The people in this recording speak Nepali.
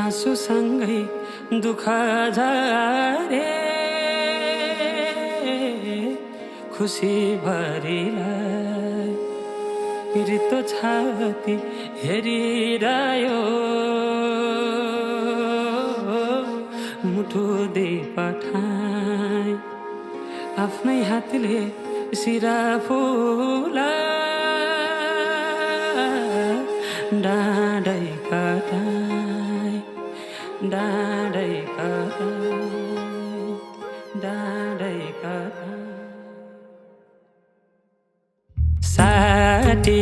आँसुसँगै दुःख झारे खुसी भरिलाई रित्तो छाती हेरिरह्यो मुठु दे पठाए आफ्नै हातले सिरा फुला डाँडै कटाए डाँडै कटाए डाँडै कटाए साटी